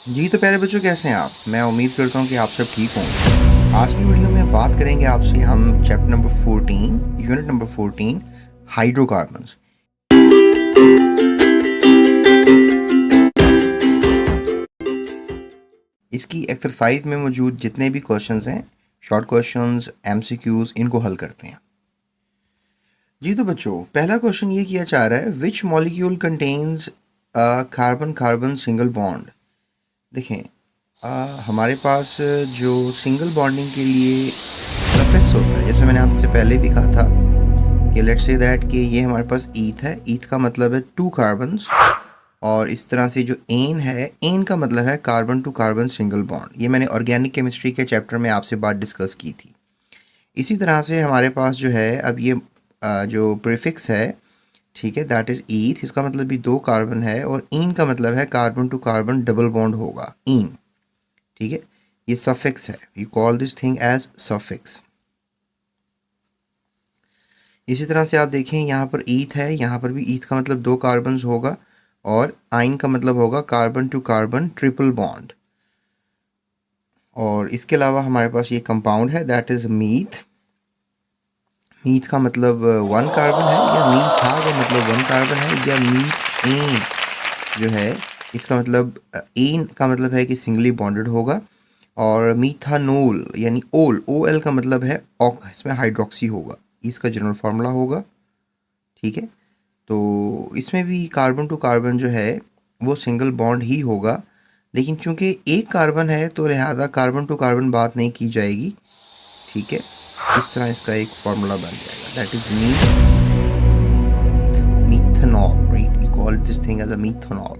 जी तो प्यारे बच्चों, कैसे हैं आप? मैं उम्मीद करता हूँ कि आप सब ठीक होंगे। आज की वीडियो में बात करेंगे आपसे हम chapter number 14, unit number 14, hydrocarbons. इसकी एक्सरसाइज में मौजूद जितने भी क्वेश्चंस हैं, शॉर्ट क्वेश्चंस, एमसीक्यूज, इनको हल करते हैं। जी तो बच्चों, पहला क्वेश्चन ये किया जा रहा है, which molecule contains carbon carbon single bond. देखें, हमारे पास जो सिंगल बॉन्डिंग के लिए सफिक्स होता है, जैसे मैंने आपसे पहले भी कहा था कि लेट्स से दैट कि ये हमारे पास ईथ है। ईथ का मतलब है 2 कार्बन्स, और इस तरह से जो एन है, एन का मतलब है carbon to carbon single bond. ये मैंने ऑर्गेनिक केमिस्ट्री के चैप्टर में आपसे बात डिस्कस की थी। इसी तरह से हमारे पास जो है, अब ये जो प्रीफिक्स है, ठीक है, दैट इज़ ईथ। इसका मतलब भी 2 कार्बन है, और इन का मतलब है carbon to carbon double bond होगा, इन। ठीक है, ये सफिक्स है, you call this thing as suffix. इसी तरह से आप देखें, यहाँ पर ईथ है, यहाँ पर भी ईथ का मतलब 2 कार्बन्स होगा, और आइन का मतलब होगा carbon to carbon triple bond. और इसके अलावा हमारे पास ये कंपाउंड है, दैट इज़ मीथ। मीथ का मतलब 1 कार्बन है, या मीथा का मतलब 1 कार्बन है, या मीथ एन जो है, इसका मतलब एन का मतलब है कि सिंगली बॉन्डेड होगा। और मीथानोल यानी ओल, ओ एल का मतलब है ऑक, इसमें हाइड्रोक्सी होगा, इसका जनरल फार्मूला होगा। ठीक है, तो इसमें भी कार्बन टू कार्बन जो है वो सिंगल बॉन्ड ही होगा, लेकिन चूंकि एक कार्बन है तो लिहाजा कार्बन टू कार्बन बात नहीं की जाएगी। ठीक है, इस तरह इसका एक फार्मूला बन जाएगा, that is methanol, right, you call this thing as a methanol.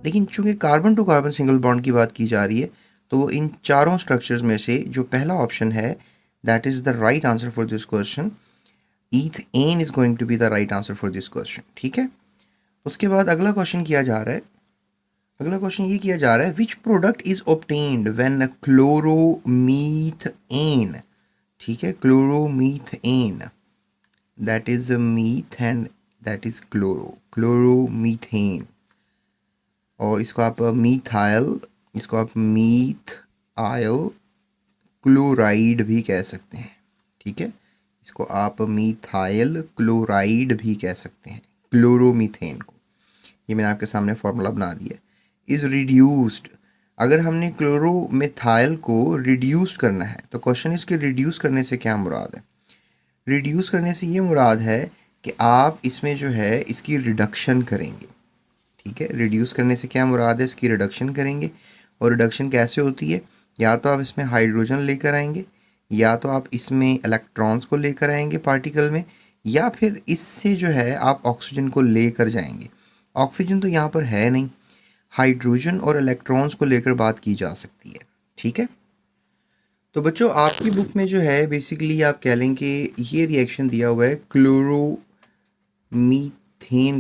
लेकिन चूंकि carbon to carbon single bond की बात की जा रही है, तो वो इन चारों स्ट्रक्चर्स में से जो पहला ऑप्शन है, that is the right answer for this question. Ethane is going to be the right answer for this question. ठीक है, उसके बाद अगला क्वेश्चन किया जा रहा है। अगला क्वेश्चन ये किया जा रहा है, which product is obtained when chloromethane. ठीक है, chloromethane, that is myth and that is chloromethane. और इसको आप मीथाइल, इसको आप मीथ आयल क्लोराइड भी कह सकते हैं। ठीक है, इसको आप मीथाइल क्लोराइड भी कह सकते हैं, क्लोरोमीथेन को। ये मैंने आपके सामने फार्मूला बना दिया। इज़ रिड्यूस्ड, अगर हमने क्लोरोमिथाइल को रिड्यूस करना है तो क्वेश्चन इसके रिड्यूस करने से क्या मुराद है? रिड्यूस करने से ये मुराद है कि आप इसमें जो है इसकी रिडक्शन करेंगे। ठीक है, रिड्यूस करने से क्या मुराद है, इसकी रिडक्शन करेंगे। और रिडक्शन कैसे होती है? या तो आप इसमें हाइड्रोजन लेकर आएंगे, या तो आप इसमें इलेक्ट्रॉन्स को लेकर आएंगे पार्टिकल में, या फिर इससे जो है आप ऑक्सीजन को लेकर जाएंगे। ऑक्सीजन तो यहाँ पर है नहीं, हाइड्रोजन और इलेक्ट्रॉन्स को लेकर बात की जा सकती है। ठीक है, तो बच्चों आपकी बुक में जो है बेसिकली आप कह लें कि ये रिएक्शन दिया हुआ है क्लोरोमीथेन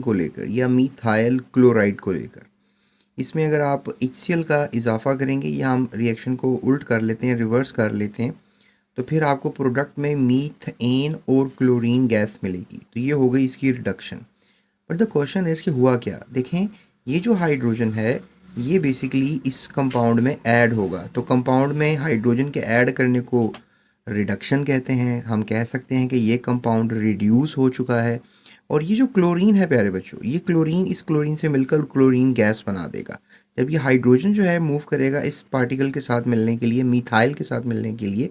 को लेकर या मीथाइल क्लोराइड को लेकर। इसमें अगर आप HCl का इजाफा करेंगे, या हम रिएक्शन को उल्ट कर लेते हैं, रिवर्स कर लेते हैं, तो फिर आपको प्रोडक्ट में मीथेन और क्लोरीन गैस मिलेगी। तो ये हो गई इसकी रिडक्शन। बट द क्वेश्चन है कि हुआ क्या? देखें, ये जो हाइड्रोजन है ये बेसिकली इस कंपाउंड में ऐड होगा। तो कंपाउंड में हाइड्रोजन के ऐड करने को रिडक्शन कहते हैं। हम कह सकते हैं कि ये कंपाउंड रिड्यूस हो चुका है। और ये जो क्लोरीन है प्यारे बच्चों, ये क्लोरीन इस क्लोरीन से मिलकर क्लोरीन गैस बना देगा। जब ये हाइड्रोजन जो है मूव करेगा इस पार्टिकल के साथ मिलने के लिए, मीथाइल के साथ मिलने के लिए,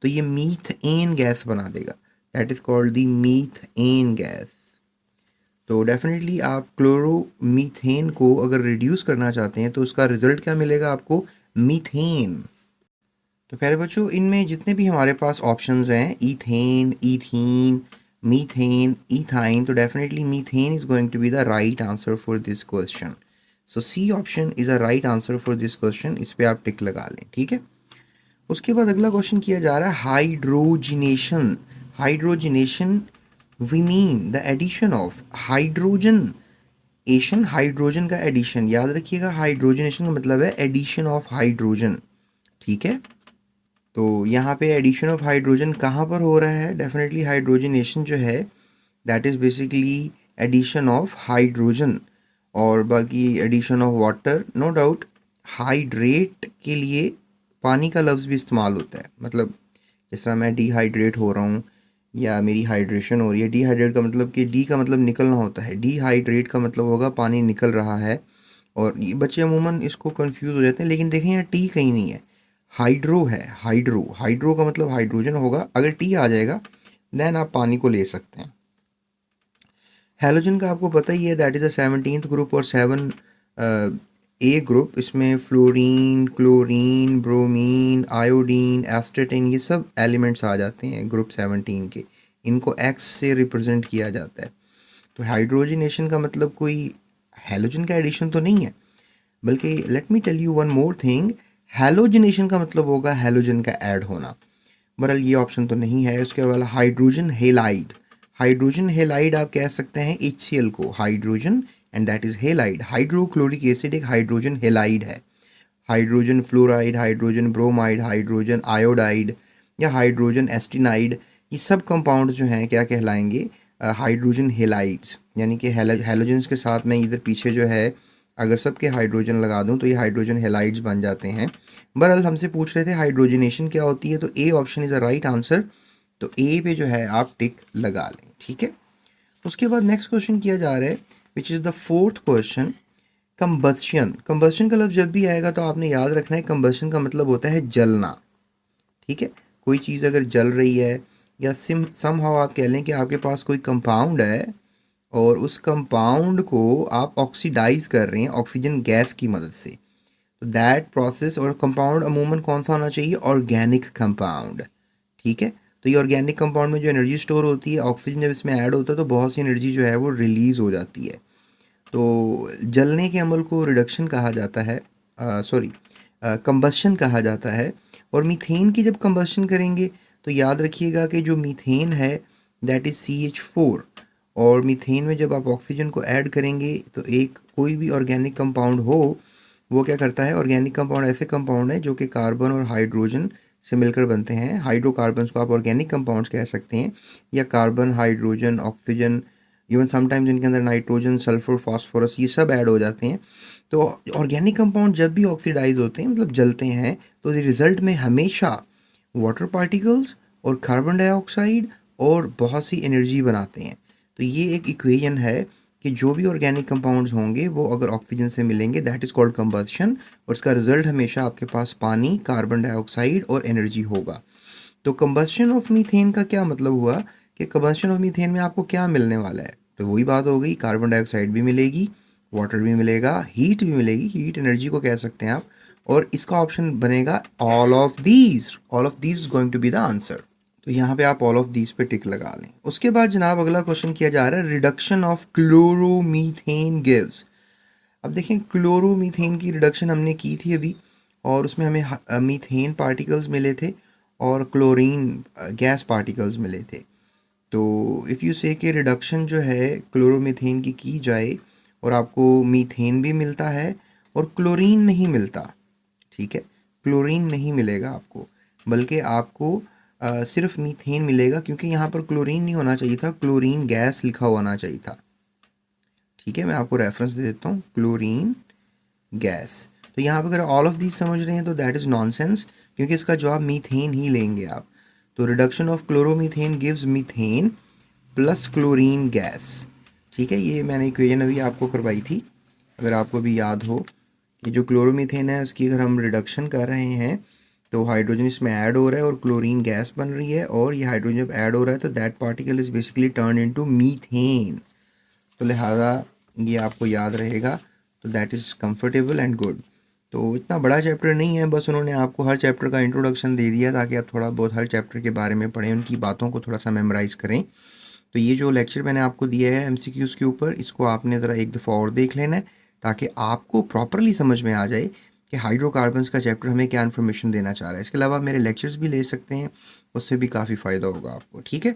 तो ये मीथेन गैस बना देगा, that is called the methane gas. तो डेफिनेटली आप क्लोरोमीथेन को अगर रिड्यूस करना चाहते हैं तो उसका रिजल्ट क्या मिलेगा आपको? मीथेन। तो प्यारे बच्चों, इनमें जितने भी हमारे पास ऑप्शंस हैं, ईथेन, ईथीन, मीथेन, इथाइन, तो definitely methane is going to be the right answer for this question. So C option is a right answer for this question. इस पे आप टिक लगा लें। ठीक है, उसके बाद अगला क्वेश्चन किया जा रहा है hydrogenation. Hydrogenation, we mean the addition of hydrogen ation, hydrogen का एडिशन। याद रखिएगा, हाइड्रोजनेशन का मतलब है एडिशन ऑफ हाइड्रोजन। ठीक है, तो यहाँ पे एडिशन ऑफ हाइड्रोजन कहाँ पर हो रहा है? डेफिनेटली हाइड्रोजनेशन जो है that is basically addition of hydrogen, और बाकी addition of water, no doubt. Hydrate के लिए पानी का लफ्ज़ भी इस्तेमाल होता है। मतलब जिस तरह मैं डिहाइड्रेट हो रहा हूँ या मेरी हाइड्रेशन हो रही है। डिहाइड्रेट का मतलब कि डी का मतलब निकलना होता है, डिहाइड्रेट का मतलब होगा पानी निकल रहा है। और ये बच्चे अमूमन इसको कंफ्यूज हो जाते हैं, लेकिन देखें यहाँ टी कहीं नहीं है, हाइड्रो है। हाइड्रो, हाइड्रो का मतलब हाइड्रोजन होगा। अगर टी आ जाएगा देन आप पानी को ले सकते हैं। हैलोजन का आपको पता ही है, that is the 17th group और 7 ए ग्रुप। इसमें फ्लोरीन, क्लोरीन, ब्रोमीन, आयोडीन, एस्टेटिन, ये सब एलिमेंट्स आ जाते हैं ग्रुप 17 के। इनको एक्स से रिप्रेजेंट किया जाता है। तो हाइड्रोजनेशन का मतलब कोई हैलोजन का एडिशन तो नहीं है, बल्कि let me tell you one more thing, halogenation का मतलब होगा हैलोजन का ऐड होना। बहरहाल ये ऑप्शन तो नहीं है। उसके अलावा हाइड्रोजन हेलाइड, हाइड्रोजन हेलाइड आप कह सकते हैं HCl को, hydrogen and that is halide. Hydrochloric acid एक हाइड्रोजन हेलाइड है। Hydrogen fluoride, hydrogen bromide, hydrogen iodide या हाइड्रोजन एस्टिनाइड, ये सब कंपाउंड जो हैं क्या कहलाएंगे, हाइड्रोजन हेलाइड्स। यानी कि हेलोजन्स के साथ में इधर पीछे जो है अगर सबके हाइड्रोजन लगा दूं तो ये हाइड्रोजन हेलाइड्स बन जाते हैं। बहरहाल हमसे पूछ रहे थे हाइड्रोजनेशन क्या होती है, तो A option is the right answer. तो ए पे जो है आप टिक लगा लें, ठीक है। उसके बाद नेक्स्ट क्वेश्चन किया जा रहा है which is the fourth question, combustion. Combustion का लफ्ज़ जब भी आएगा तो आपने याद रखना है कंबस्शन का मतलब होता है जलना, ठीक है। कोई चीज़ अगर जल रही है या समहाउ आप कह लें कि आपके पास कोई कंपाउंड है और उस कंपाउंड को आप ऑक्सीडाइज कर रहे हैं ऑक्सीजन गैस की मदद से, तो दैट प्रोसेस। और कंपाउंड अमूमन कौन सा होना चाहिए, ऑर्गेनिक कंपाउंड, ठीक है। तो ये ऑर्गेनिक कंपाउंड में जो एनर्जी स्टोर होती है, ऑक्सीजन जब इसमें ऐड होता है तो बहुत सी एनर्जी जो है वो रिलीज़ हो जाती है। तो जलने के अमल को रिडक्शन कहा जाता है, सॉरी कंबस्शन कहा जाता है। और मीथेन की जब कंबस्शन करेंगे तो याद रखिएगा कि जो मीथेन है दैट इज़ CH4। और मीथेन में जब आप ऑक्सीजन को ऐड करेंगे तो एक कोई भी ऑर्गेनिक कंपाउंड हो वो क्या करता है, ऑर्गेनिक कंपाउंड ऐसे कंपाउंड है जो कि कार्बन और हाइड्रोजन से मिलकर बनते हैं। हाइड्रोकार्बन्स को आप ऑर्गेनिक कंपाउंड्स कह सकते हैं, या carbon, hydrogen, oxygen, even sometimes इनके अंदर नाइट्रोजन, सल्फर, फास्फोरस, ये सब ऐड हो जाते हैं। तो ऑर्गेनिक कंपाउंड जब भी ऑक्सीडाइज होते हैं मतलब जलते हैं तो रिजल्ट में हमेशा वाटर पार्टिकल्स और कार्बन डाइऑक्साइड और बहुत सी एनर्जी बनाते हैं। तो ये एक इक्वेशन है कि जो भी ऑर्गेनिक कंपाउंड्स होंगे वो अगर ऑक्सीजन से मिलेंगे दैट इज़ कॉल्ड कंबस्शन, और इसका रिजल्ट हमेशा आपके पास पानी, कार्बन डाइऑक्साइड और एनर्जी होगा। तो कंबस्शन ऑफ मीथेन का क्या मतलब हुआ कि कंबस्शन ऑफ मीथेन में आपको क्या मिलने वाला है, तो वही बात हो गई, कार्बन डाइऑक्साइड भी मिलेगी, वाटर भी मिलेगा, हीट भी मिलेगी, हीट एनर्जी को कह सकते हैं आप। और इसका ऑप्शन बनेगा all of these, all of these is going to be the answer. तो यहाँ पे आप ऑल ऑफ दीज पे टिक लगा लें। उसके बाद जनाब अगला क्वेश्चन किया जा रहा है, रिडक्शन ऑफ क्लोरोमीथेन गिव्स। अब देखें क्लोरोमीथेन की रिडक्शन हमने की थी अभी, और उसमें हमें मीथेन पार्टिकल्स मिले थे और क्लोरीन गैस पार्टिकल्स मिले थे। तो इफ़ यू से कि रिडक्शन जो है क्लोरोमीथेन की जाए और आपको मीथेन भी मिलता है और क्लोरीन नहीं मिलता, ठीक है, क्लोरीन नहीं मिलेगा आपको, बल्कि आपको सिर्फ मीथेन मिलेगा, क्योंकि यहाँ पर क्लोरीन नहीं होना चाहिए था, क्लोरीन गैस लिखा होना चाहिए था, ठीक है। मैं आपको रेफरेंस दे देता हूँ, क्लोरीन गैस। तो यहाँ पर अगर ऑल ऑफ दीज समझ रहे हैं तो दैट इज़ नॉनसेंस, क्योंकि इसका जवाब मीथेन ही लेंगे आप। तो reduction of chloromethane gives methane plus chlorine gas, ठीक है। ये मैंने इक्वेशन अभी आपको करवाई थी, अगर आपको भी याद हो कि जो क्लोरोमीथेन है उसकी अगर हम रिडक्शन कर रहे हैं तो हाइड्रोजन इसमें ऐड हो रहा है और क्लोरीन गैस बन रही है, और ये हाइड्रोजन जब ऐड हो रहा है तो that particle is basically turn into methane. तो लिहाजा ये आपको याद रहेगा, तो that is comfortable and good. तो इतना बड़ा चैप्टर नहीं है, बस उन्होंने आपको हर चैप्टर का इंट्रोडक्शन दे दिया ताकि आप थोड़ा बहुत हर चैप्टर के बारे में पढ़ें, उनकी बातों को थोड़ा सा मेमोराइज़ करें। तो ये जो लेक्चर मैंने आपको दिया है MCQs के ऊपर, इसको आपने ज़रा एक दफ़ा और देख लेना है ताकि आपको प्रॉपरली समझ में आ जाए कि हाइड्रोकार्बन्स का चैप्टर हमें क्या इन्फॉर्मेशन देना चाह रहा है। इसके अलावा आप मेरे लेक्चर्स भी ले सकते हैं, उससे भी काफ़ी फ़ायदा होगा आपको, ठीक है।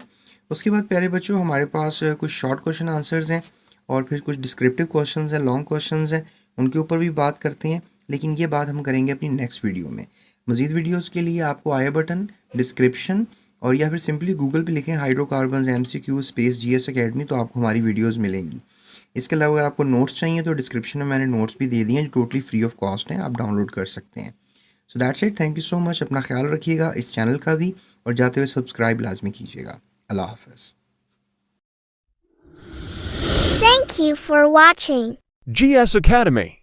उसके बाद प्यारे बच्चों हमारे पास कुछ शॉर्ट क्वेश्चन आंसर्स हैं और फिर कुछ डिस्क्रिप्टिव क्वेश्चंस हैं, लॉन्ग क्वेश्चंस हैं, उनके ऊपर भी बात करते हैं, लेकिन ये बात हम करेंगे अपनी नेक्स्ट वीडियो में। मज़ीद वीडियोस के लिए आपको आई बटन, डिस्क्रिप्शन और या फिर सिंपली गूगल पे लिखें hydrocarbons MCQ space GS academy, तो आपको हमारी वीडियोस मिलेंगी। इसके अलावा अगर आपको नोट्स चाहिए तो डिस्क्रिप्शन में मैंने नोट्स भी दे दिए हैं जो टोटली फ्री ऑफ कॉस्ट हैं, आप डाउनलोड कर सकते हैं। So that's it, thank you so much. अपना ख्याल रखिएगा, इस चैनल का भी, और जाते हुए सब्सक्राइब लाजमी कीजिएगा। अल्लाह हाफ़िज़। Thank you for watching. GS Academy.